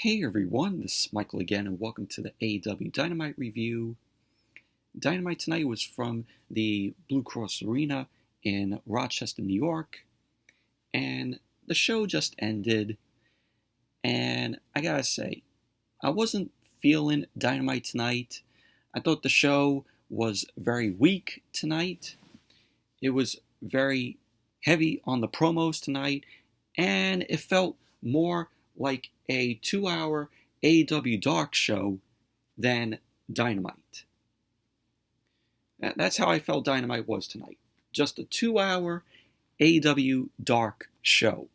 Hey everyone, this is Michael again, and welcome to the AEW Dynamite review. Dynamite tonight was from the Blue Cross Arena in Rochester, New York, and the show just ended, and I gotta say, I wasn't feeling Dynamite tonight. I thought the show was very weak tonight. It was very heavy on the promos tonight, and it felt more like a 2-hour AEW Dark show than Dynamite. That's how I felt Dynamite was tonight. Just a 2-hour AEW Dark show.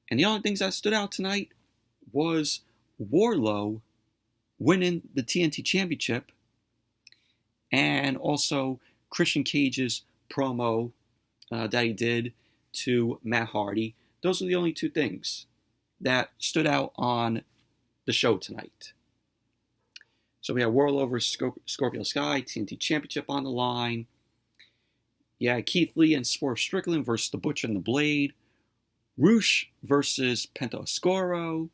And the only things that stood out tonight was Wardlow winning the TNT Championship and also Christian Cage's promo that he did to Matt Hardy. Those are the only two things that stood out on the show tonight. So we had Wardlow versus Scorpio Sky, TNT Championship on the line. Yeah, Keith Lee and Swerve Strickland versus The Butcher and the Blade. Rush versus Penta Oscuro.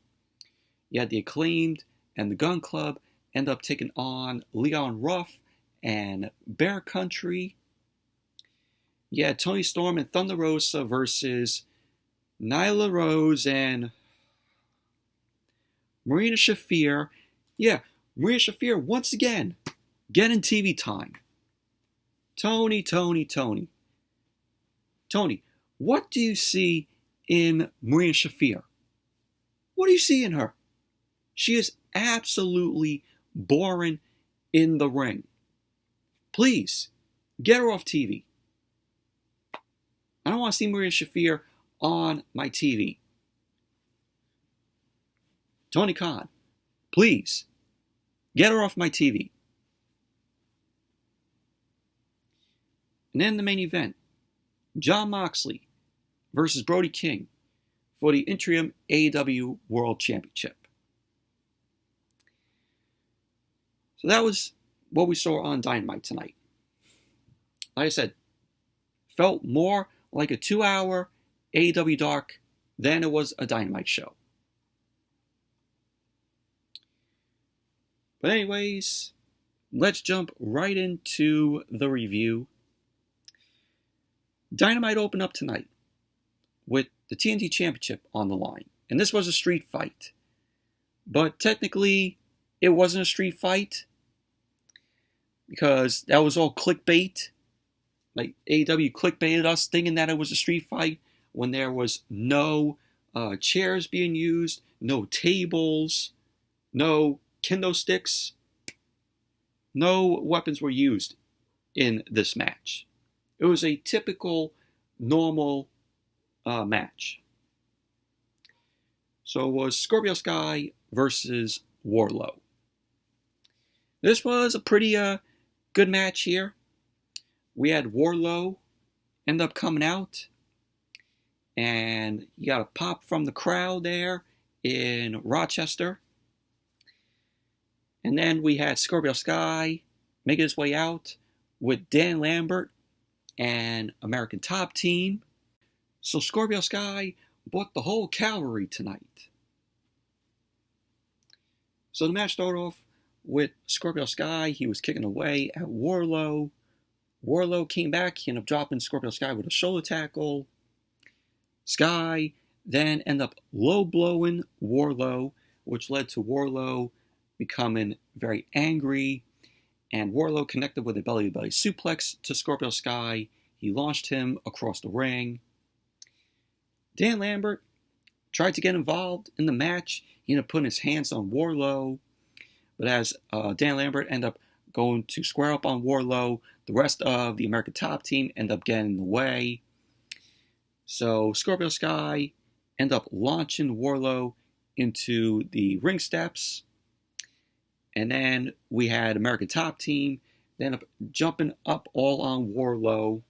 You had the Acclaimed and the Gunn Club end up taking on Leon Ruff and Bear Country. You had Toni Storm and Thunder Rosa versus Nyla Rose and Marina Shafir. Yeah, Marina Shafir once again getting TV time. Toni. Toni, what do you see in Marina Shafir? What do you see in her? She is absolutely boring in the ring. Please, get her off TV. I don't want to see Marina Shafir on my TV. Tony Khan, please, get her off my TV. And then the main event, Jon Moxley versus Brody King for the Interim AEW World Championship. So that was what we saw on Dynamite tonight. Like I said, felt more like a 2-hour AEW Dark than it was a Dynamite show. But anyways, let's jump right into the review. Dynamite opened up tonight with the TNT Championship on the line. And this was a street fight. But technically, it wasn't a street fight because that was all clickbait. Like AEW clickbaited us thinking that it was a street fight when there was no chairs being used, no tables, no kendo sticks. No weapons were used in this match. It was a typical, normal match. So it was Scorpio Sky versus Wardlow. This was a pretty good match here. We had Wardlow end up coming out, and he got a pop from the crowd there in Rochester. And then we had Scorpio Sky making his way out with Dan Lambert and American Top Team. So Scorpio Sky bought the whole cavalry tonight. So the match started off with Scorpio Sky. He was kicking away at Wardlow. Wardlow came back. He ended up dropping Scorpio Sky with a shoulder tackle. Sky then ended up low-blowing Wardlow, which led to Wardlow becoming very angry. And Wardlow connected with a belly-to-belly suplex to Scorpio Sky. He launched him across the ring. Dan Lambert tried to get involved in the match. He ended up putting his hands on Wardlow. But as Dan Lambert ended up going to square up on Wardlow, the rest of the American Top Team ended up getting in the way. So Scorpio Sky ended up launching Wardlow into the ring steps. And then we had American Top Team. They ended up jumping up all on Wardlow.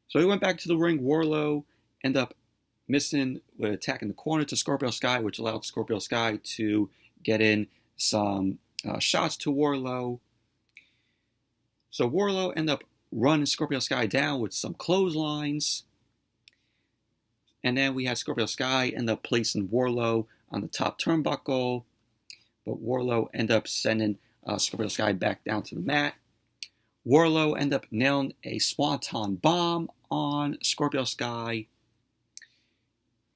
So he went back to the ring. Wardlow ended up missing with attacking the corner to Scorpio Sky, which allowed Scorpio Sky to get in some shots to Wardlow. So Wardlow ended up running Scorpio Sky down with some clotheslines. And then we had Scorpio Sky end up placing Wardlow on the top turnbuckle, but Wardlow ended up sending Scorpio Sky back down to the mat. Wardlow ended up nailing a Swanton bomb on Scorpio Sky.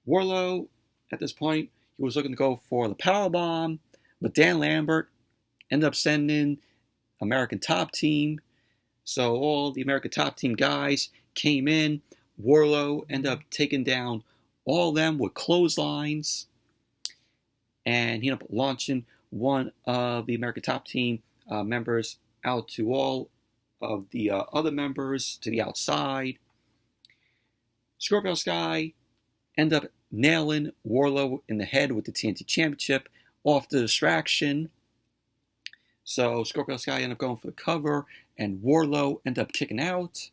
Wardlow, at this point, he was looking to go for the power bomb, but Dan Lambert ended up sending American Top Team. So all the American Top Team guys came in. Wardlow ended up taking down all of them with clotheslines. And he ended up launching one of the American Top Team members out to all of the other members to the outside. Scorpio Sky ended up nailing Wardlow in the head with the TNT Championship off the distraction. So Scorpio Sky ended up going for the cover, and Wardlow ended up kicking out.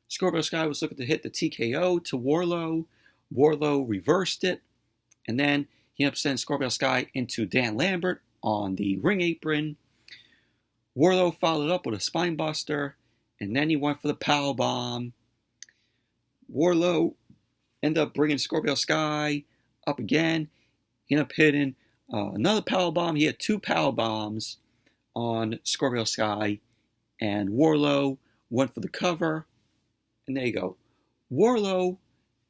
Scorpio Sky was looking to hit the TKO to Wardlow. Wardlow reversed it, and then he ended up sending Scorpio Sky into Dan Lambert on the ring apron. Wardlow followed up with a spinebuster, and then he went for the power bomb. Wardlow ended up bringing Scorpio Sky up again. He ended up hitting another power bomb. He had two power bombs on Scorpio Sky, and Wardlow went for the cover. And there you go. Wardlow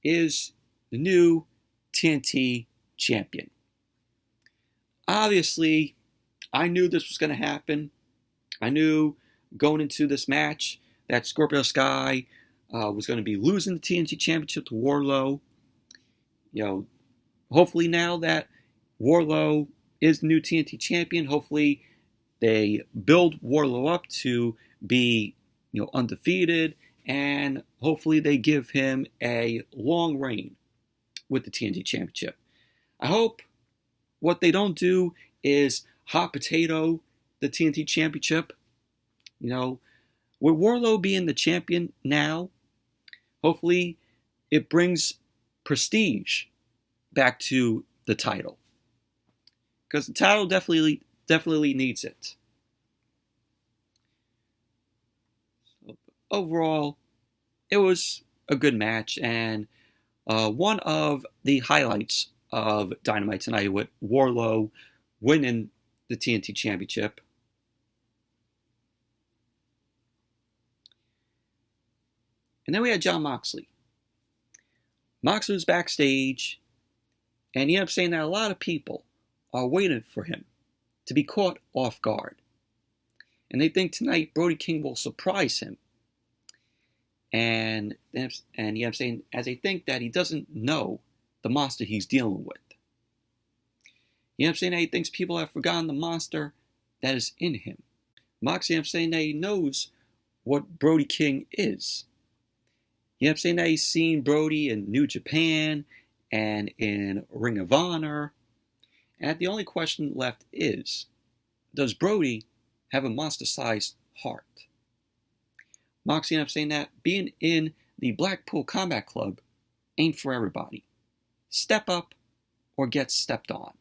is the new TNT champion. Obviously, I knew this was going to happen. I knew going into this match that Scorpio Sky was going to be losing the TNT Championship to Wardlow. You know, hopefully now that Wardlow is the new TNT Champion, hopefully they build Wardlow up to be, undefeated, and hopefully they give him a long reign with the TNT Championship. I hope what they don't do is hot potato the TNT Championship. With Wardlow being the champion now, hopefully it brings prestige back to the title. Because the title definitely needs it. So, overall, it was a good match, and one of the highlights of Dynamite tonight with Wardlow winning the TNT Championship. And then we had Jon Moxley. Moxley was backstage, and he ended up saying that a lot of people are waiting for him to be caught off guard. And they think tonight Brody King will surprise him. And he ended up saying, as they think that he doesn't know the monster he's dealing with. He ended up saying that he thinks people have forgotten the monster that is in him. Moxley ended up saying that he knows what Brody King is. He ended up saying that he's seen Brody in New Japan and in Ring of Honor. And the only question left is, does Brody have a monster-sized heart? Moxley ended up saying that being in the Blackpool Combat Club ain't for everybody. Step up or get stepped on.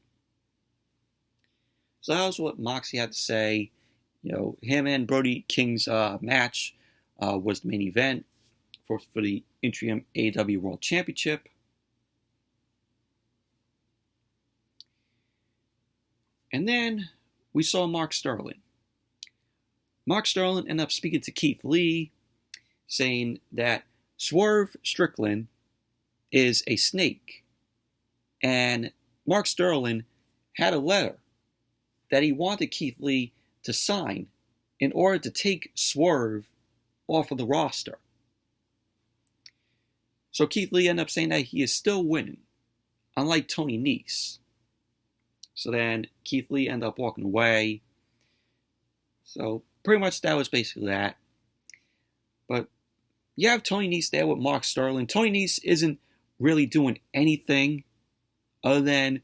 So that was what Moxley had to say. Him and Brody King's match was the main event for the Interim AEW World Championship. And then we saw Mark Sterling. Mark Sterling ended up speaking to Keith Lee, saying that Swerve Strickland is a snake. And Mark Sterling had a letter that he wanted Keith Lee to sign in order to take Swerve off of the roster. So Keith Lee ended up saying that he is still winning, unlike Tony Nese. So then Keith Lee ended up walking away. So pretty much that was basically that. But you have Tony Nese there with Mark Sterling. Tony Nese isn't really doing anything other than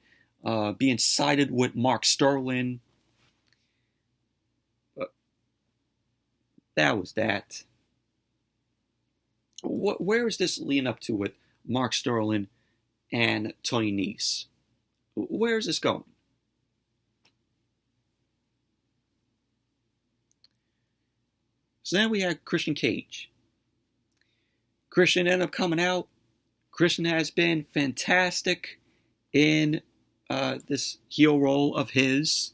being sided with Mark Sterling. But that was that. Where is this leading up to with Mark Sterling and Tony Nese? Where is this going? So then we had Christian Cage. Christian ended up coming out. Christian has been fantastic in this heel role of his,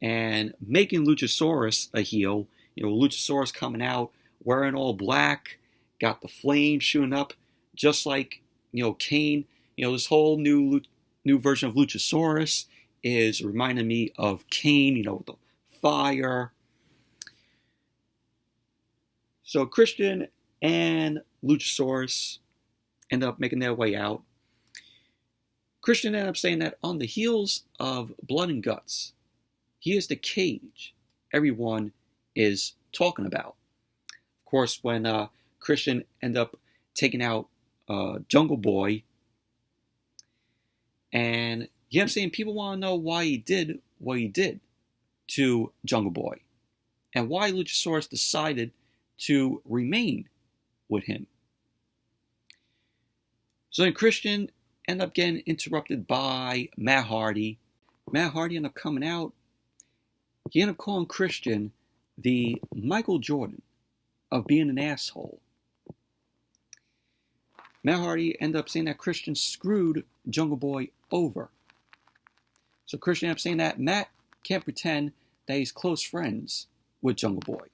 and making Luchasaurus a heel. Luchasaurus coming out wearing all black, got the flames shooting up, just like Kane. This whole new version of Luchasaurus is reminding me of Kane. With the fire. So Christian and Luchasaurus end up making their way out. Christian ended up saying that on the heels of Blood and Guts, he is the cage everyone is talking about. Of course, when Christian ended up taking out Jungle Boy, and I'm saying people want to know why he did what he did to Jungle Boy, and why Luchasaurus decided to remain with him. So then Christian ended up getting interrupted by Matt Hardy. Matt Hardy ended up coming out. He ended up calling Christian the Michael Jordan of being an asshole. Matt Hardy ended up saying that Christian screwed Jungle Boy over. So Christian ended up saying that Matt can't pretend that he's close friends with Jungle Boy.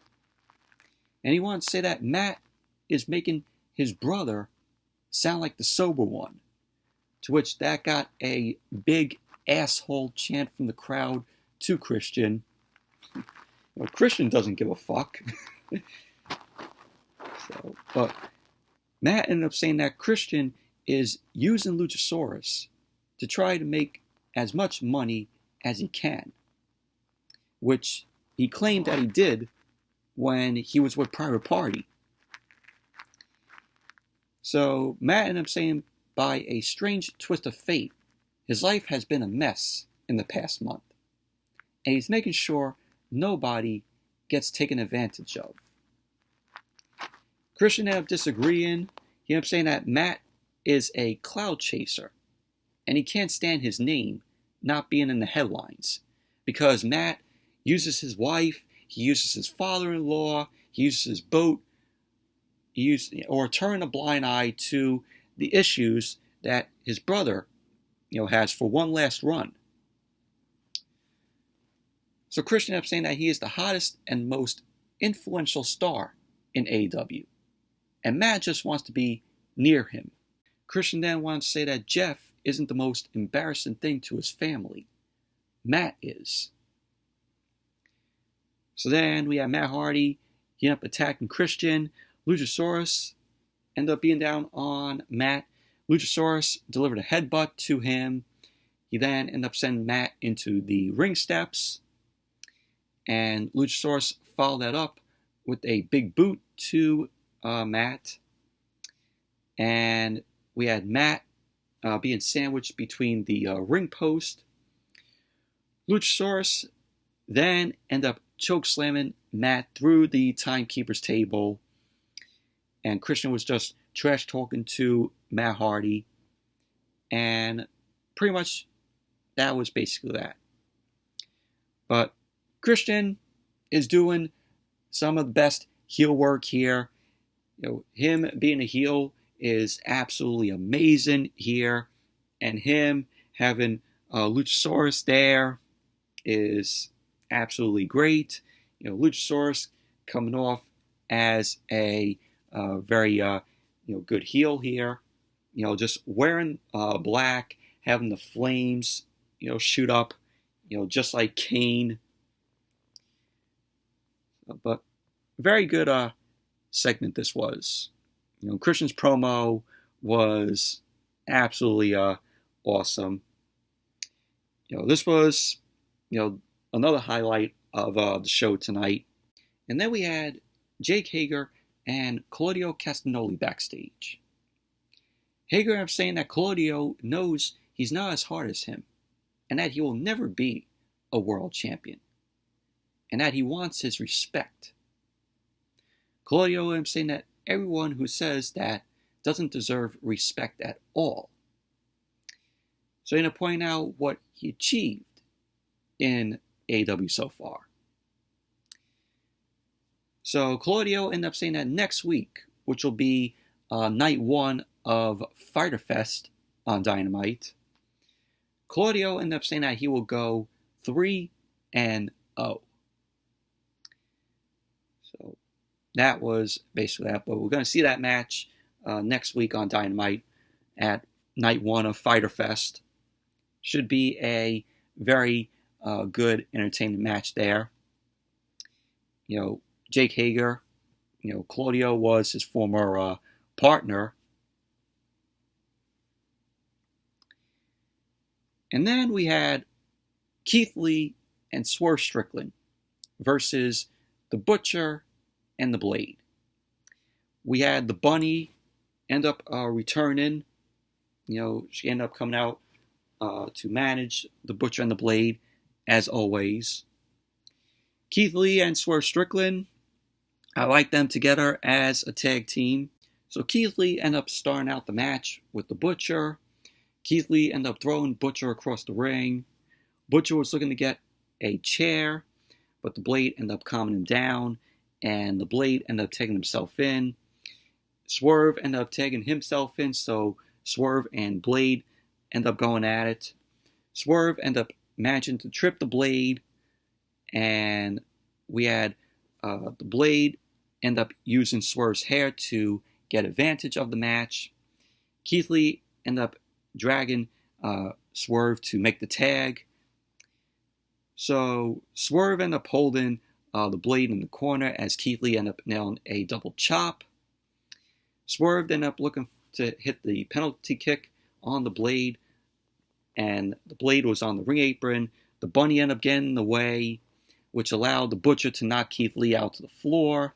And he wanted to say that Matt is making his brother sound like the sober one. To which that got a big asshole chant from the crowd to Christian. Christian doesn't give a fuck. But Matt ended up saying that Christian is using Luchasaurus to try to make as much money as he can. Which he claimed that he did when he was with Private Party. So Matt ended up saying, by a strange twist of fate, his life has been a mess in the past month. And he's making sure nobody gets taken advantage of. Christian ended up disagreeing. He ended up saying that Matt is a cloud chaser. And he can't stand his name not being in the headlines. Because Matt uses his wife, he uses his father-in-law, he uses his boat, or turn a blind eye to the issues that his brother, has for one last run. So Christian ended up saying that he is the hottest and most influential star in AEW. And Matt just wants to be near him. Christian then wanted to say that Jeff isn't the most embarrassing thing to his family. Matt is. So then we have Matt Hardy. He ended up attacking Christian. Luchasaurus ended up being down on Matt. Luchasaurus delivered a headbutt to him. He then ended up sending Matt into the ring steps. And Luchasaurus followed that up with a big boot to Matt. And we had Matt being sandwiched between the ring post. Luchasaurus then ended up chokeslamming Matt through the timekeeper's table. And Christian was just trash talking to Matt Hardy. And pretty much that was basically that. But Christian is doing some of the best heel work here. Him being a heel is absolutely amazing here. And him having Luchasaurus there is absolutely great. Luchasaurus coming off as a very good heel here. Just wearing black, having the flames shoot up, just like Kane. But very good segment this was. Christian's promo was absolutely awesome. This was another highlight of the show tonight. And then we had Jake Hager and Claudio Castagnoli backstage. Hager ended up saying that Claudio knows he's not as hard as him, and that he will never be a world champion, and that he wants his respect. Claudio ended up saying that everyone who says that doesn't deserve respect at all. So he ended up pointing out what he achieved in AEW so far. So Claudio ended up saying that next week, which will be night one of Fyter Fest on Dynamite, Claudio ended up saying that he will go 3-0. So that was basically that. But we're going to see that match next week on Dynamite at night 1 of Fyter Fest. Should be a very good, entertaining match there. Jake Hager, Claudio was his former partner. And then we had Keith Lee and Swerve Strickland versus the Butcher and the Blade. We had the Bunny end up returning. She ended up coming out to manage the Butcher and the Blade, as always. Keith Lee and Swerve Strickland, I like them together as a tag team. So Keith Lee ended up starting out the match with the Butcher. Keith Lee ended up throwing Butcher across the ring. Butcher was looking to get a chair, but the Blade ended up calming him down, and the Blade ended up taking himself in. Swerve ended up taking himself in, so Swerve and Blade ended up going at it. Swerve ended up managing to trip the Blade, and we had the Blade end up using Swerve's hair to get advantage of the match. Keith Lee ended up dragging Swerve to make the tag. So Swerve ended up holding the Blade in the corner as Keith Lee ended up nailing a double chop. Swerve ended up looking to hit the penalty kick on the Blade, and the Blade was on the ring apron. The Bunny ended up getting in the way, which allowed the Butcher to knock Keith Lee out to the floor.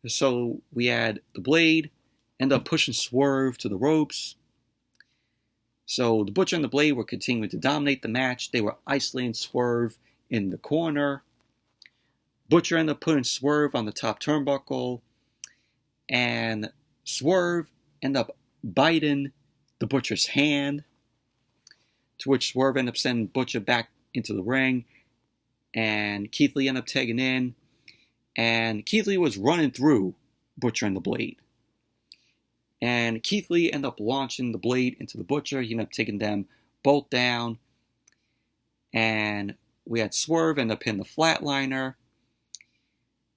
So we had the Blade end up pushing Swerve to the ropes. So the Butcher and the Blade were continuing to dominate the match. They were isolating Swerve in the corner. Butcher ended up putting Swerve on the top turnbuckle, and Swerve ended up biting the Butcher's hand, to which Swerve ended up sending Butcher back into the ring, and Keith Lee ended up tagging in, and Keith Lee was running through Butcher and the Blade. And Keith Lee ended up launching the Blade into the Butcher. He ended up taking them both down, and we had Swerve end up hitting the flatliner.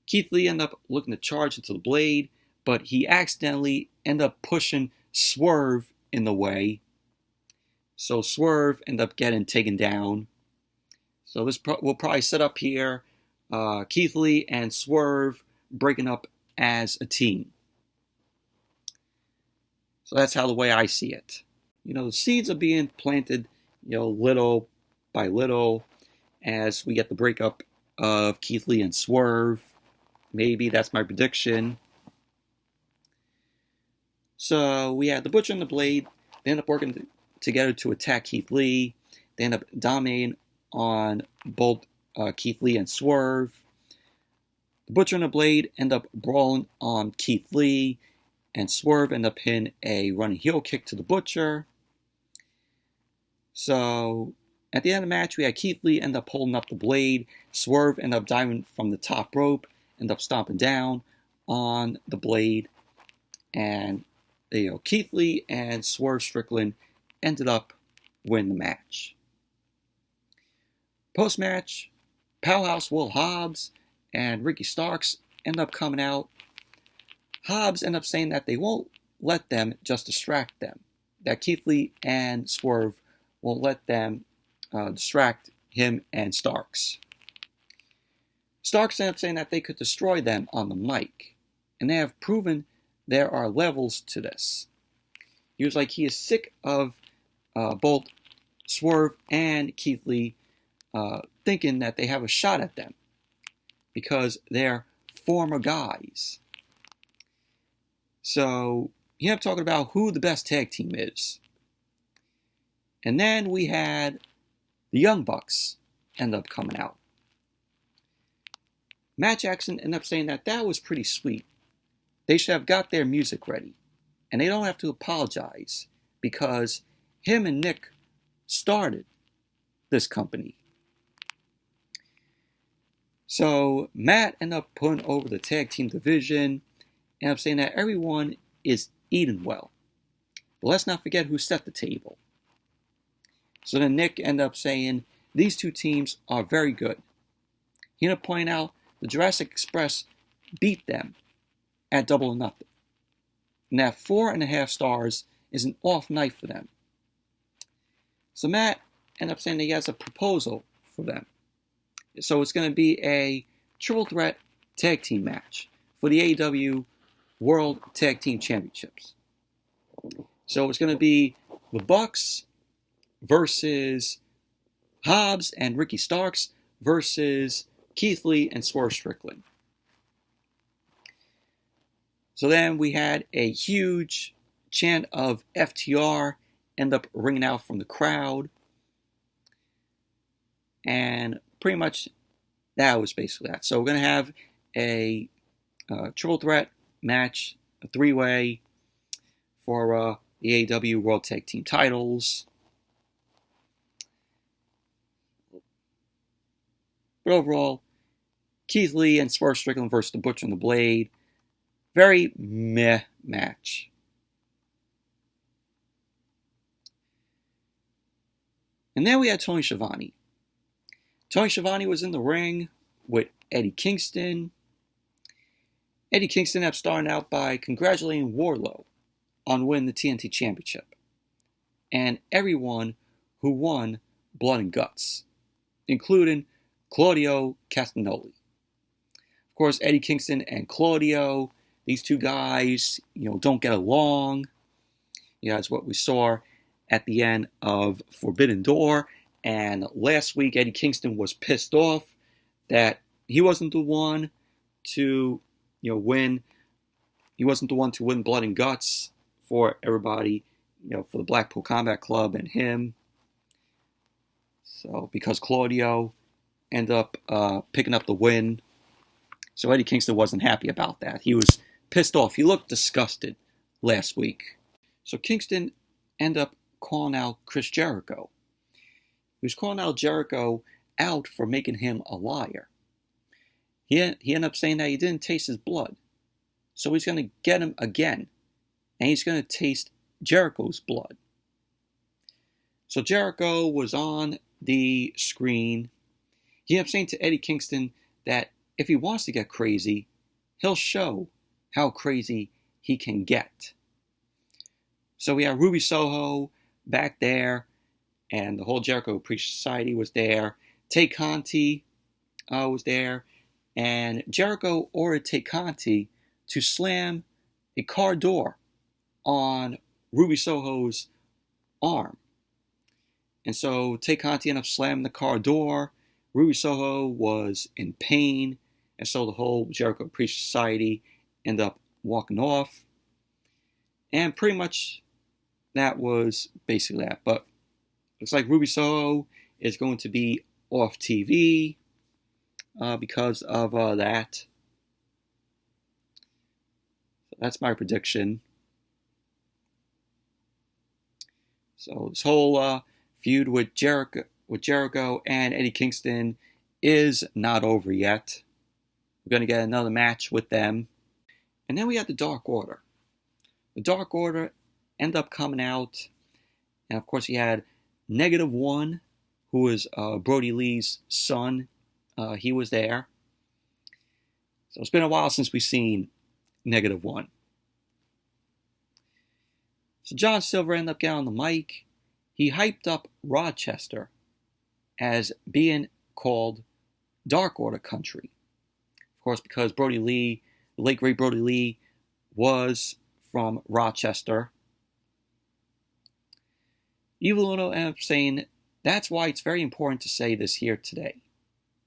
Keith Lee ended up looking to charge into the Blade, but he accidentally ended up pushing Swerve in the way. So Swerve ended up getting taken down. So this will probably set up here Keith Lee and Swerve breaking up as a team. So that's how the way I see it. The seeds are being planted, little by little as we get the breakup of Keith Lee and Swerve. Maybe that's my prediction. So we had the Butcher and the Blade. They end up working together to attack Keith Lee. They end up dominating on both Keith Lee and Swerve. The Butcher and the Blade end up brawling on Keith Lee, and Swerve end up hitting a running heel kick to the Butcher. So at the end of the match, we had Keith Lee end up holding up the Blade. Swerve end up diving from the top rope, end up stomping down on the Blade, and Keith Lee and Swerve Strickland ended up winning the match. Post-match, Powerhouse Will Hobbs and Ricky Starks end up coming out. Hobbs end up saying that they won't let them just distract them. That Keith Lee and Swerve won't let them distract him and Starks. Starks end up saying that they could destroy them on the mic, and they have proven there are levels to this. He was like he is sick of both Swerve and Keith Lee thinking that they have a shot at them because they're former guys. So he ended up talking about who the best tag team is. And then we had the Young Bucks end up coming out. Matt Jackson ended up saying that was pretty sweet. They should have got their music ready. And they don't have to apologize because him and Nick started this company. So Matt ended up putting over the tag team division, ended up saying that everyone is eating well. But let's not forget who set the table. So then Nick ended up saying, these two teams are very good. He ended up pointing out the Jurassic Express beat them at Double or Nothing. And that 4.5 stars is an off night for them. So Matt ended up saying that he has a proposal for them. So it's going to be a triple threat tag team match for the AEW World Tag Team Championships. So it's going to be the Bucks versus Hobbs and Ricky Starks versus Keith Lee and Swerve Strickland. So then we had a huge chant of FTR end up ringing out from the crowd. And pretty much that was basically that. So we're going to have a triple threat match, a three-way for the AEW World Tag Team titles. But overall, Keith Lee and Swerve Strickland versus the Butcher and the Blade. Very meh match. And then we had Tony Schiavone. Tony Schiavone was in the ring with Eddie Kingston. Eddie Kingston ended up starting out by congratulating Wardlow on winning the TNT Championship. And everyone who won Blood and Guts, including Claudio Castagnoli. Of course, Eddie Kingston and Claudio, these two guys, don't get along. That's what we saw at the end of Forbidden Door. And last week, Eddie Kingston was pissed off that he wasn't the one to, win. He wasn't the one to win Blood and Guts for everybody, for the Blackpool Combat Club and him. So, because Claudio ended up picking up the win. So Eddie Kingston wasn't happy about that. He was pissed off. He looked disgusted last week. So Kingston ended up calling out Chris Jericho. He was calling out Jericho out for making him a liar. He ended up saying that he didn't taste his blood. So he's going to get him again. And he's going to taste Jericho's blood. So Jericho was on the screen. He ended up saying to Eddie Kingston that if he wants to get crazy, he'll show how crazy he can get. So we have Ruby Soho back there, and the whole Jericho Appreciation Society was there. Tay Conti was there, and Jericho ordered Tay Conti to slam a car door on Ruby Soho's arm. And so Tay Conti ended up slamming the car door. Ruby Soho was in pain, and so the whole Jericho Appreciation Society ended up walking off. And pretty much that was basically that. But looks like Ruby Soho is going to be off TV because of that. So that's my prediction. So this whole feud with Jericho and Eddie Kingston is not over yet. We're going to get another match with them. And then we had the Dark Order. The Dark Order ended up coming out. And of course, you had -1, who was Brody Lee's son. He was there. So it's been a while since we've seen -1. So John Silver ended up getting on the mic. He hyped up Rochester as being called Dark Order Country. Of course, because Brody Lee, the late great Brody Lee, was from Rochester. Evil Uno ended up saying, that's why it's very important to say this here today,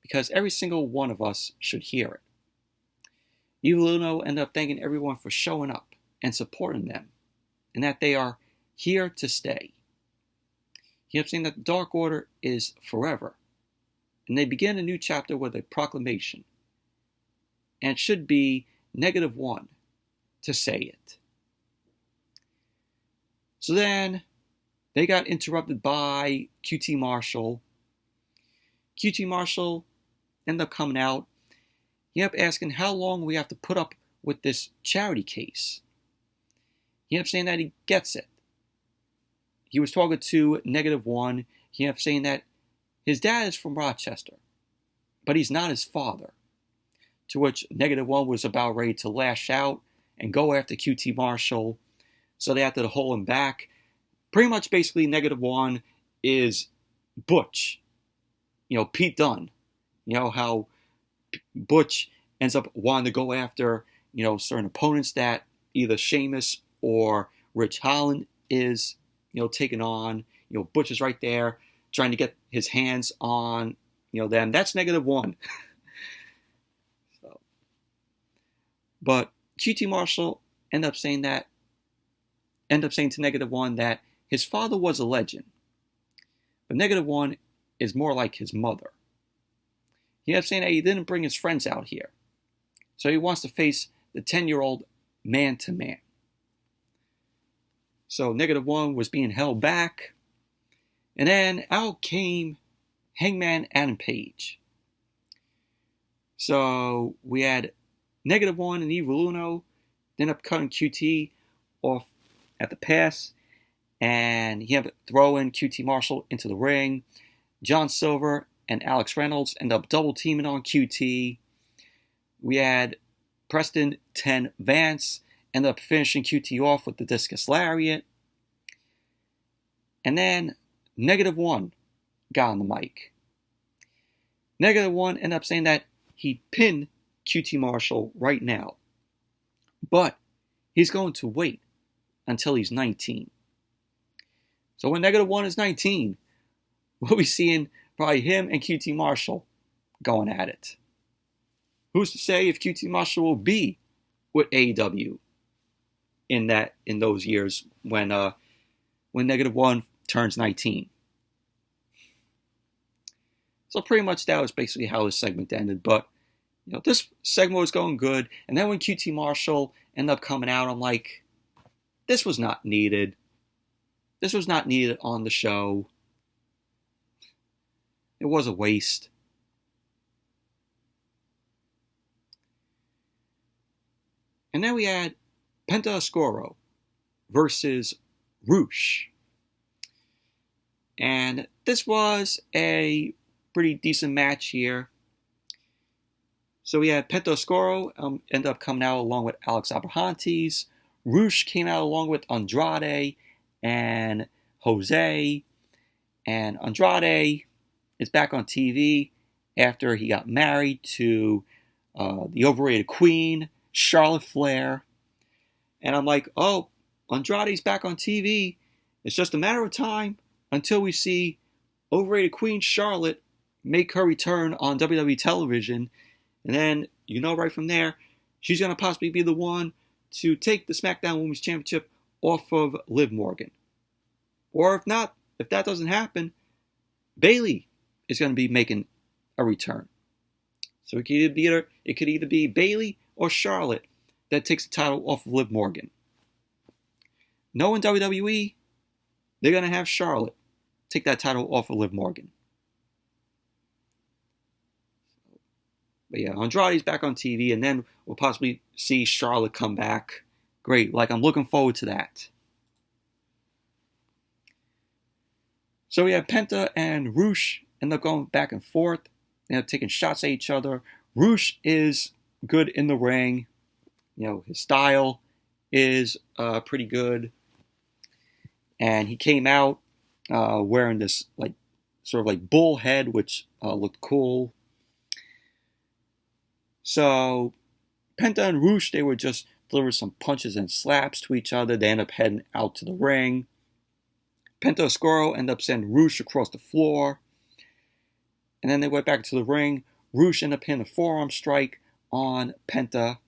because every single one of us should hear it. Evil Uno ended up thanking everyone for showing up and supporting them, and that they are here to stay. He ended up saying that the Dark Order is forever, and they begin a new chapter with a proclamation, and it should be -1 to say it. So then they got interrupted by QT Marshall. QT Marshall ended up coming out. He ended up asking how long we have to put up with this charity case. He he ended up saying that he gets it. He was talking to -1. He ended up saying that his dad is from Rochester, but he's not his father. To which -1 was about ready to lash out and go after QT Marshall. So they had to hold him back. Pretty much basically -1 is Butch. Pete Dunne. How Butch ends up wanting to go after, certain opponents that either Sheamus or Rich Holland is, taking on. Butch is right there trying to get his hands on, them. That's -1. But QT Marshall ended up saying to -1 that his father was a legend. But -1 is more like his mother. He ended up saying that he didn't bring his friends out here. So he wants to face the 10-year-old man to man. So -1 was being held back. And then out came Hangman Adam Page. So we had -1 and Evil Uno. Ended up cutting QT off at the pass. And he ended up throwing QT Marshall into the ring. John Silver and Alex Reynolds end up double teaming on QT. We had Preston 10 Vance end up finishing QT off with the discus lariat. And then -1 got on the mic. -1 ended up saying that he pinned QT Marshall right now. But he's going to wait until he's 19. So when -1 is 19, we'll be seeing probably him and QT Marshall going at it. Who's to say if QT Marshall will be with AEW in those years when -1 turns 19? So pretty much that was basically how this segment ended. But this segment was going good, and then when QT Marshall ended up coming out, I'm like, this was not needed. This was not needed on the show. It was a waste. And then we had Penta Oscuro versus Rush. And this was a pretty decent match here. So we had Penta Oscuro end up coming out along with Alex Abrahantes. Rush came out along with Andrade and Jose. And Andrade is back on TV after he got married to the overrated queen, Charlotte Flair. And I'm like, oh, Andrade's back on TV. It's just a matter of time until we see overrated queen Charlotte make her return on WWE television. And then, right from there, she's going to possibly be the one to take the SmackDown Women's Championship off of Liv Morgan. Or if not, if that doesn't happen, Bayley is going to be making a return. So it could either be Bayley or Charlotte that takes the title off of Liv Morgan. Knowing WWE, they're going to have Charlotte take that title off of Liv Morgan. But yeah, Andrade's back on TV, and then we'll possibly see Charlotte come back. Great, I'm looking forward to that. So we have Penta and Rush end up going back and forth. They end up taking shots at each other. Rush is good in the ring. His style is pretty good. And he came out wearing this sort of bull head, which looked cool. So Penta and Rush, they were just delivering some punches and slaps to each other. They end up heading out to the ring. Penta Oscuro ended up sending Rush across the floor. And then they went back to the ring. Rush ended up hitting a forearm strike on Penta.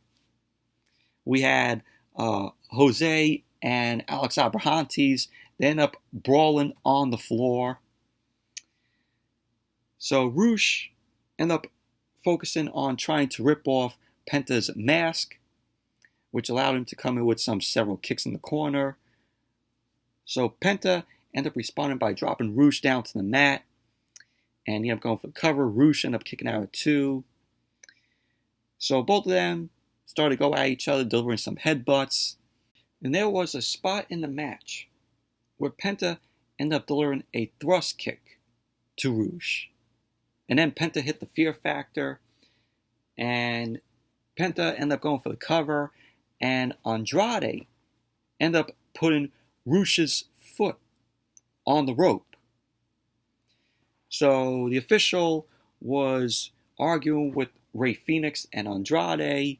We had Jose and Alex Abrahantes. They ended up brawling on the floor. So Rush ended up focusing on trying to rip off Penta's mask, which allowed him to come in with several kicks in the corner. So Penta ended up responding by dropping Rush down to the mat, and he ended up going for the cover. Rush ended up kicking out at 2. So both of them started to go at each other, delivering some headbutts. And there was a spot in the match where Penta ended up delivering a thrust kick to Rouge. And then Penta hit the Fear Factor, and Penta ended up going for the cover, and Andrade ended up putting Rouge's foot on the rope. So the official was arguing with Rey Fenix and Andrade,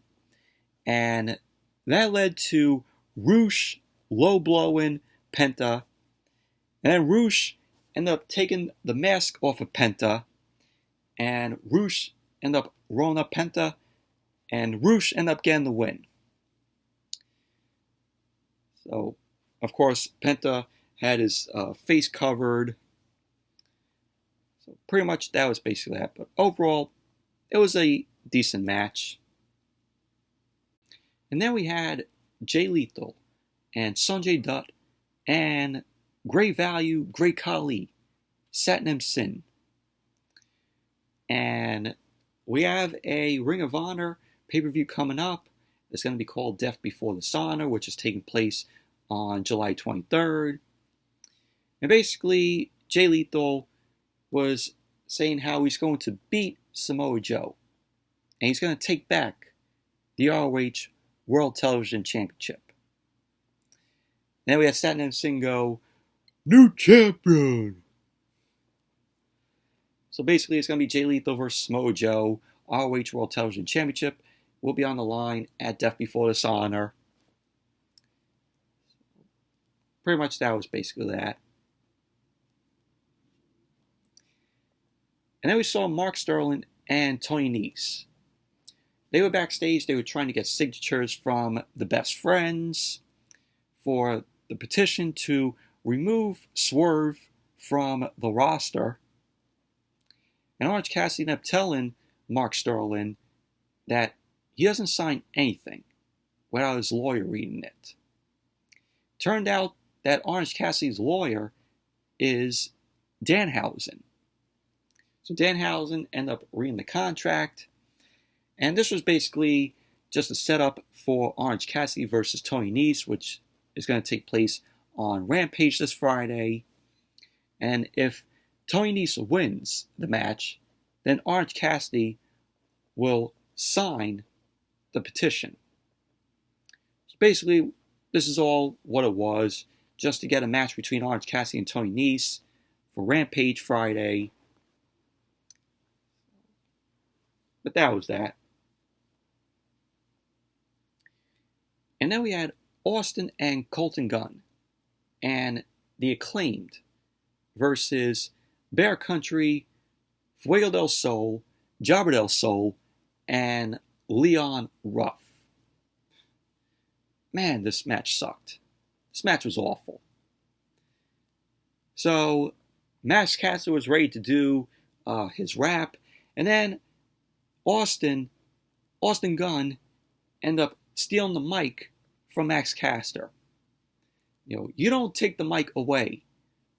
and that led to Rouge low-blowing Penta, and then Rouge ended up taking the mask off of Penta, and Rouge ended up rolling up Penta, and Rouge ended up getting the win. So, of course, Penta had his face covered. So pretty much that was basically that. But overall, it was a decent match. And then we had Jay Lethal and Sanjay Dutt and Great Value, Great Khali, Satnam Singh. And we have a Ring of Honor pay-per-view coming up. It's going to be called Death Before Dishonor, which is taking place on July 23rd. And basically, Jay Lethal was saying how he's going to beat Samoa Joe. And he's going to take back the ROH World Television Championship. Then we had Satnam Singh go, "New champion!" So basically, it's going to be Jay Lethal versus Samoa Joe. ROH World Television Championship will be on the line at Death Before Dishonor. Pretty much that was basically that. And then we saw Mark Sterling and Toni Nese. They were backstage. They were trying to get signatures from the Best Friends for the petition to remove Swerve from the roster. And Orange Cassidy ended up telling Mark Sterling that he doesn't sign anything without his lawyer reading it. Turned out that Orange Cassidy's lawyer is Danhausen. So Danhausen ended up reading the contract. And this was basically just a setup for Orange Cassidy versus Toni Nese, which is going to take place on Rampage this Friday. And if Toni Nese wins the match, then Orange Cassidy will sign the petition. So basically, this is all what it was, just to get a match between Orange Cassidy and Toni Nese for Rampage Friday. But that was that. And then we had Austin and Colton Gunn and the Acclaimed versus Bear Country, Fuego del Sol, Jobber del Sol, and Leon Ruff. Man, this match sucked. This match was awful. So, Max Caster was ready to do his rap, and then Austin Gunn ended up stealing the mic from Max Caster. You don't take the mic away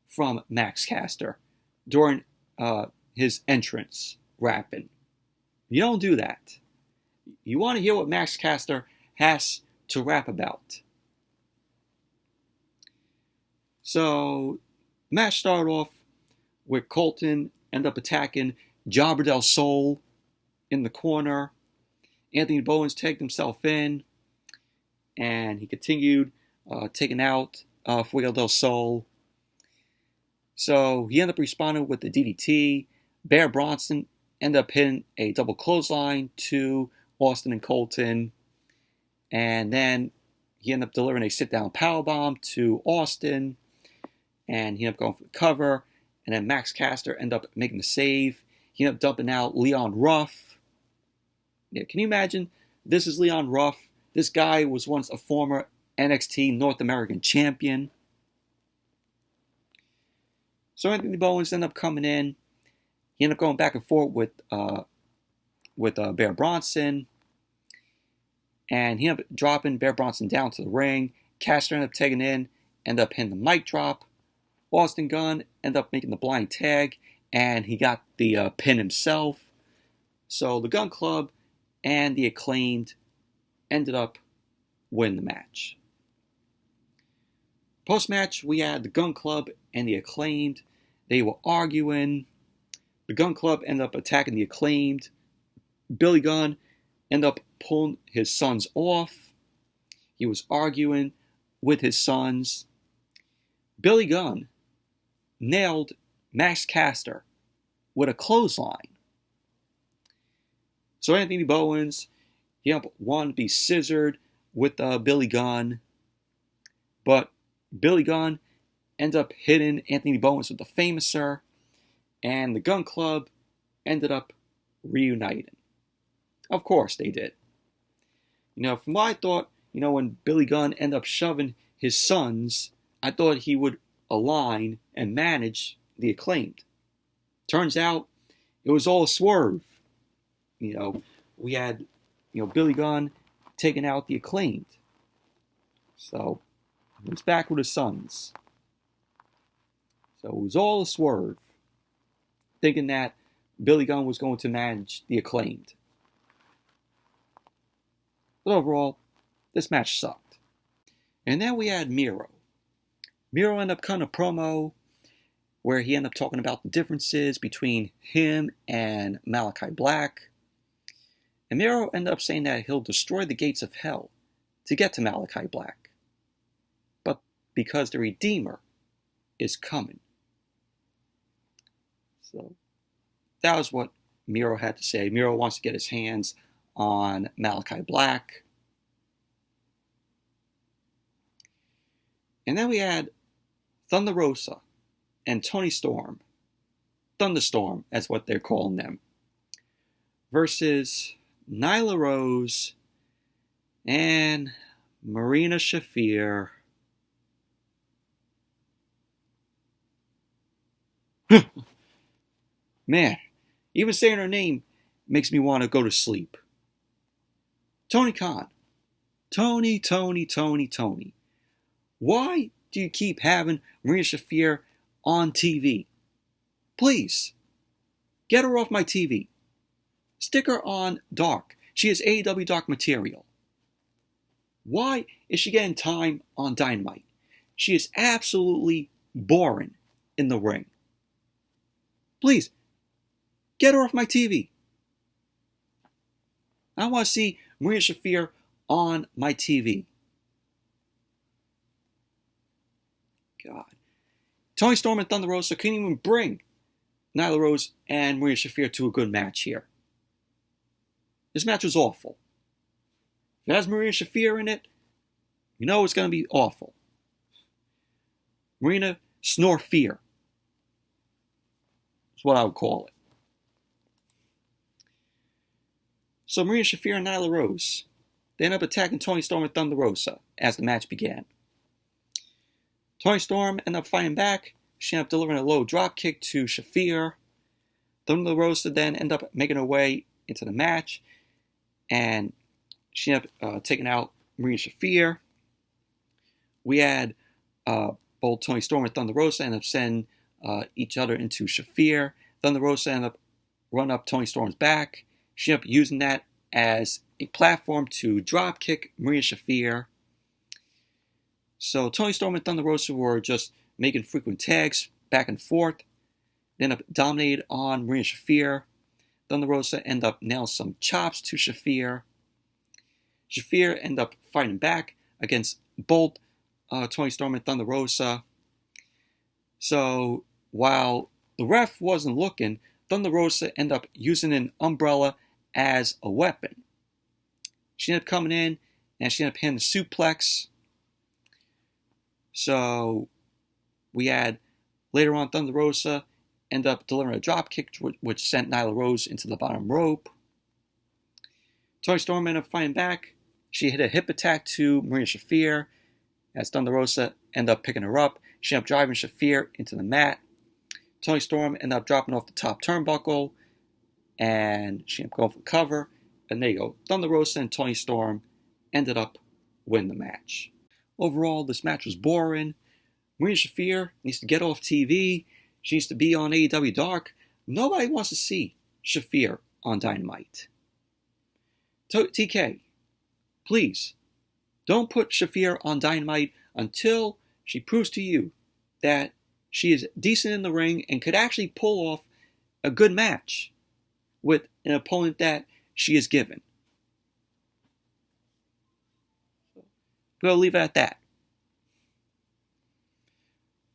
from Max Caster during his entrance rapping. You don't do that. You want to hear what Max Caster has to rap about. So, match started off with Colton end up attacking Jobber del Sol in the corner. Anthony Bowens tagged himself in, and he continued taking out Fuego del Sol. So he ended up responding with the DDT. Bear Bronson ended up hitting a double clothesline to Austin and Colton. And then he ended up delivering a sit-down powerbomb to Austin. And he ended up going for the cover. And then Max Caster ended up making the save. He ended up dumping out Leon Ruff. Yeah, can you imagine? This is Leon Ruff. This guy was once a former NXT North American champion. So Anthony Bowens ended up coming in. He ended up going back and forth with Bear Bronson. And he ended up dropping Bear Bronson down to the ring. Caster ended up taking in, ended up hitting the mic drop. Austin Gunn ended up making the blind tag, and he got the pin himself. So the Gun Club and the Acclaimed ended up winning the match. Post-match, we had the Gunn Club and the Acclaimed. They were arguing. The Gunn Club ended up attacking the Acclaimed. Billy Gunn ended up pulling his sons off. He was arguing with his sons. Billy Gunn nailed Max Caster with a clothesline. So Anthony Bowens, he wanted to be scissored with Billy Gunn, but Billy Gunn ended up hitting Anthony Bowens with the Famouser, and the Gunn Club ended up reuniting. Of course they did. From what I thought, when Billy Gunn ended up shoving his sons, I thought he would align and manage the Acclaimed. Turns out, it was all a swerve. We had, Billy Gunn taking out the Acclaimed. So, he was back with his sons. So, it was all a swerve. Thinking that Billy Gunn was going to manage the Acclaimed. But overall, this match sucked. And then we had Miro. Miro ended up cutting a promo where he ended up talking about the differences between him and Malachi Black. And Miro ended up saying that he'll destroy the gates of hell to get to Malachi Black. But because the Redeemer is coming. So that was what Miro had to say. Miro wants to get his hands on Malachi Black. And then we had Thunder Rosa and Toni Storm. Thunderstorm, as what they're calling them. Versus Nyla Rose and Marina Shafir. Man, even saying her name makes me want to go to sleep. Tony Khan. Tony. Why do you keep having Marina Shafir on TV? Please, get her off my TV. Stick her on Dark. She is AEW Dark material. Why is she getting time on Dynamite? She is absolutely boring in the ring. Please, get her off my TV. I want to see Marina Shafir on my TV. God. Toni Storm and Thunder Rosa couldn't even bring Nyla Rose and Marina Shafir to a good match here. This match was awful. If it has Marina Shafir in it, it's going to be awful. Marina Snore Fear is what I would call it. So Marina Shafir and Nyla Rose, they end up attacking Toni Storm and Thunder Rosa as the match began. Toni Storm ended up fighting back. She ended up delivering a low drop kick to Shafir. Thunder Rosa then ended up making her way into the match. And she ended up taking out Marina Shafir. We had both Toni Storm and Thunder Rosa end up sending each other into Shafir. Thunder Rosa ended up running up Toni Storm's back. She ended up using that as a platform to drop kick Marina Shafir. So Toni Storm and Thunder Rosa were just making frequent tags back and forth. They ended up dominated on Marina Shafir. Thunder Rosa ended up nailing some chops to Shafir. Shafir ended up fighting back against both Toni Storm and Thunder Rosa. So while the ref wasn't looking, Thunder Rosa ended up using an umbrella as a weapon. She ended up coming in and she ended up hitting the suplex. So we had later on Thunder Rosa end up delivering a drop kick which sent Nyla Rose into the bottom rope. Toni Storm ended up fighting back. She hit a hip attack to Marina Shafir as Thunder Rosa ended up picking her up. She ended up driving Shafir into the mat. Toni Storm ended up dropping off the top turnbuckle and she ended up going for cover. And there you go. Thunder Rosa and Toni Storm ended up winning the match. Overall, this match was boring. Marina Shafir needs to get off TV. She needs to be on AEW Dark. Nobody wants to see Shafir on Dynamite. TK, please, don't put Shafir on Dynamite until She proves to you that she is decent in the ring and could actually pull off a good match with an opponent that she is given. We'll leave it at that.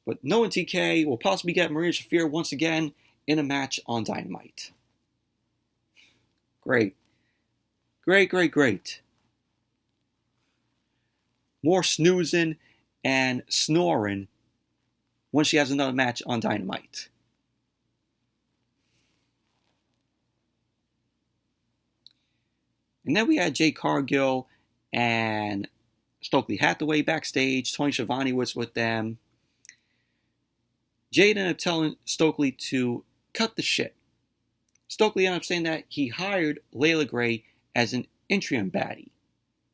But knowing TK will possibly get Marina Shafir once again in a match on Dynamite. Great. Great. More snoozing and snoring when she has another match on Dynamite. And then we had Jade Cargill and Stokely Hathaway backstage. Tony Schiavone was with them. Jade ended up telling Stokely to cut the shit. Stokely ended up saying that he hired Layla Gray as an interim baddie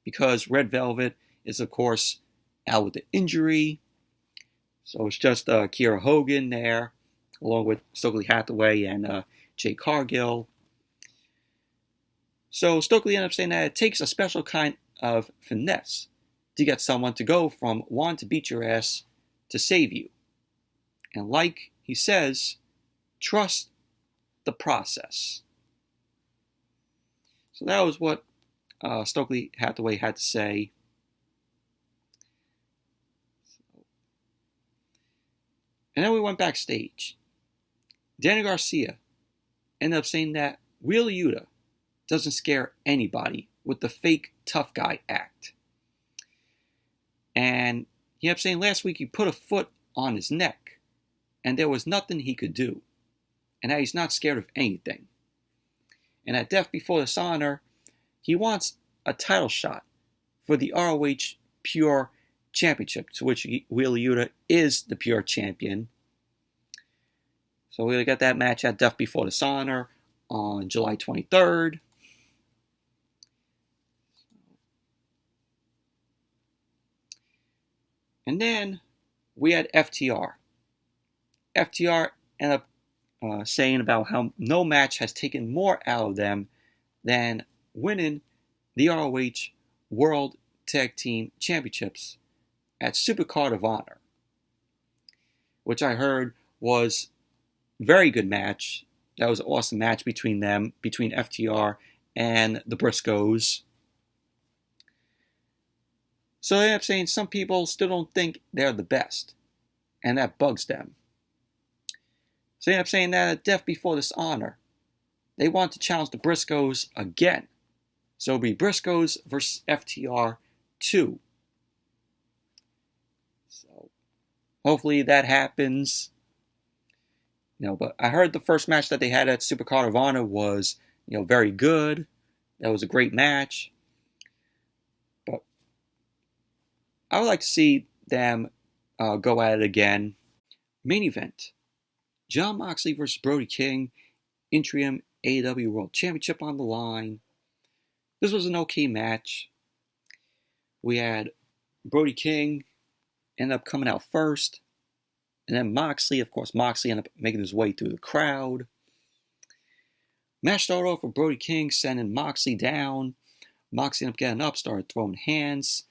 because Red Velvet is, of course, out with the injury. So it's just Kiera Hogan there, along with Stokely Hathaway and Jade Cargill. So Stokely ended up saying that it takes a special kind of finesse to get someone to go from wanting to beat your ass to save you. And like he says, trust the process. So that was what Stokely Hathaway had to say. And then we went backstage. Danny Garcia ended up saying that Wheeler Yuta doesn't scare anybody with the fake tough guy act. And he ended up saying last week he put a foot on his neck and there was nothing he could do. And that he's not scared of anything. And at Death Before Dishonor, he wants a title shot for the ROH Pure Championship, to which Wheeler Yuta is the Pure Champion. So we'll get that match at Death Before Dishonor on July 23rd. And then we had FTR. FTR ended up saying about how no match has taken more out of them than winning the ROH World Tag Team Championships at Supercard of Honor, which I heard was a very good match. That was an awesome match between them, between FTR and the Briscoes. So they end up saying some people still don't think they're the best, and that bugs them. So they end up saying that at Death Before Dishonor, they want to challenge the Briscoes again. So it'll be Briscoes versus FTR 2. So hopefully that happens. But I heard the first match that they had at Supercard of Honor was, very good. That was a great match. But I would like to see them go at it again. Main event. Jon Moxley versus Brody King. Interim AEW World Championship on the line. This was an okay match. We had Brody King end up coming out first. And then Moxley ended up making his way through the crowd. Match started off with Brody King sending Moxley down. Moxley ended up getting up, started throwing hands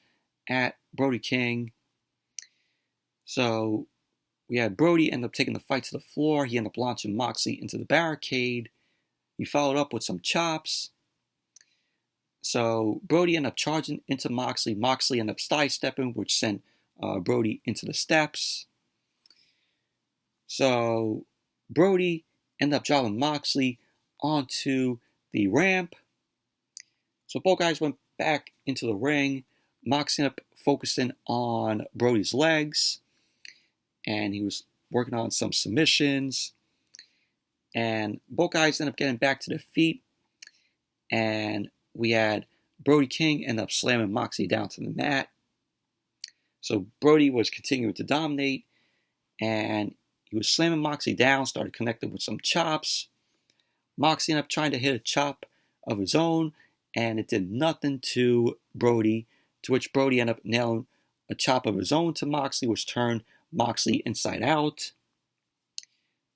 at Brody King. So we had Brody end up taking the fight to the floor. He ended up launching Moxley into the barricade. He followed up with some chops. So Brody ended up charging into Moxley. Moxley ended up sidestepping, which sent Brody into the steps. So Brody ended up dropping Moxley onto the ramp. So both guys went back into the ring. Moxley ended up focusing on Brody's legs. And he was working on some submissions. And both guys ended up getting back to their feet. And we had Brody King end up slamming Moxley down to the mat. So Brody was continuing to dominate. And he was slamming Moxley down, started connecting with some chops. Moxley ended up trying to hit a chop of his own, and it did nothing to Brody, to which Brody ended up nailing a chop of his own to Moxley, which turned Moxley inside out.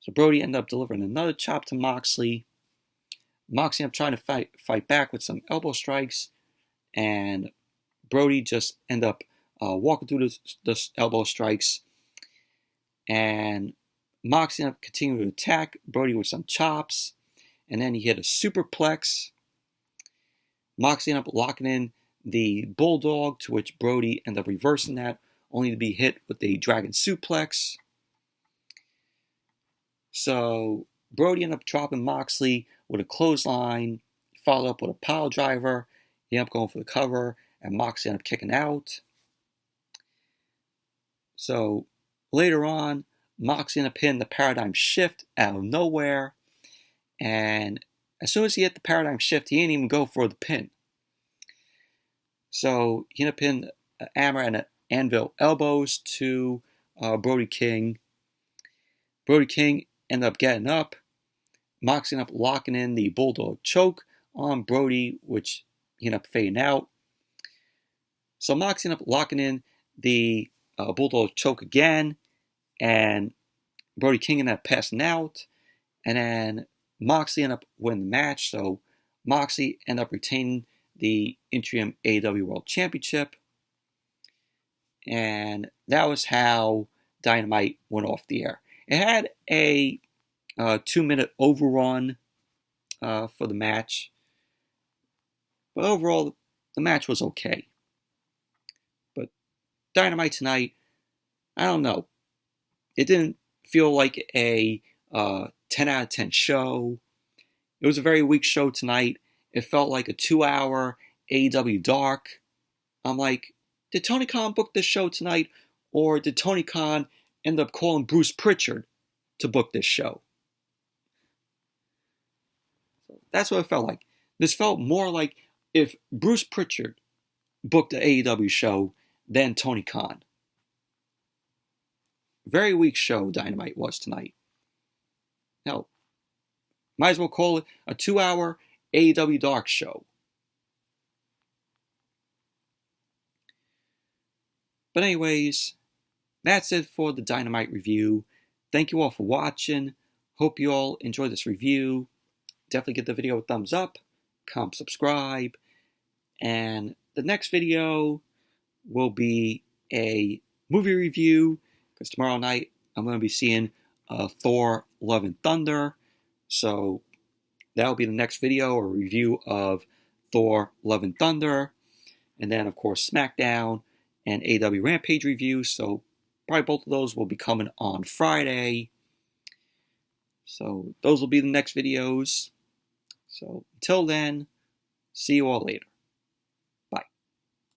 So Brody ended up delivering another chop to Moxley. Moxley ended up trying to fight back with some elbow strikes, and Brody just ended up walking through the elbow strikes, and Moxley ended up continuing to attack Brody with some chops, and then he hit a superplex. Moxley ended up locking in the Bulldog, to which Brody ended up reversing that, only to be hit with a Dragon Suplex. So Brody ended up dropping Moxley with a clothesline, followed up with a pile driver. He ended up going for the cover, and Moxley ended up kicking out. So later on, Moxley ended up hitting the Paradigm Shift out of nowhere, and as soon as he hit the Paradigm Shift, he didn't even go for the pin. So he ended up hitting an hammer and an anvil elbows to Brody King. Brody King ended up getting up. Moxley ended up locking in the Bulldog choke on Brody, which he ended up fading out. So Moxley ended up locking in the Bulldog choke again, and Brody King ended up passing out, and then Moxley ended up winning the match. So Moxley ended up retaining the Interim AEW World Championship, and that was how Dynamite went off the air. It had a 2-minute overrun for the match, but overall the match was okay. But Dynamite tonight, I don't know. It didn't feel like a 10 out of 10 show. It was a very weak show tonight. It felt like a 2-hour AEW Dark. I'm like, did Tony Khan book this show tonight, or did Tony Khan end up calling Bruce Pritchard to book this show? So that's what it felt like. This felt more like if Bruce Pritchard booked the AEW show than Tony Khan. Very weak show Dynamite was tonight. Hell, might as well call it a 2-hour AEW Dark show. But anyways, that's it for the Dynamite review. Thank you all for watching. Hope you all enjoyed this review. Definitely give the video a thumbs up, comment, subscribe, and the next video will be a movie review, because tomorrow night I'm going to be seeing Thor Love and Thunder. So that'll be the next video, a review of Thor Love and Thunder. And then, of course, SmackDown and AEW Rampage review. So probably both of those will be coming on Friday. So those will be the next videos. So until then, see you all later.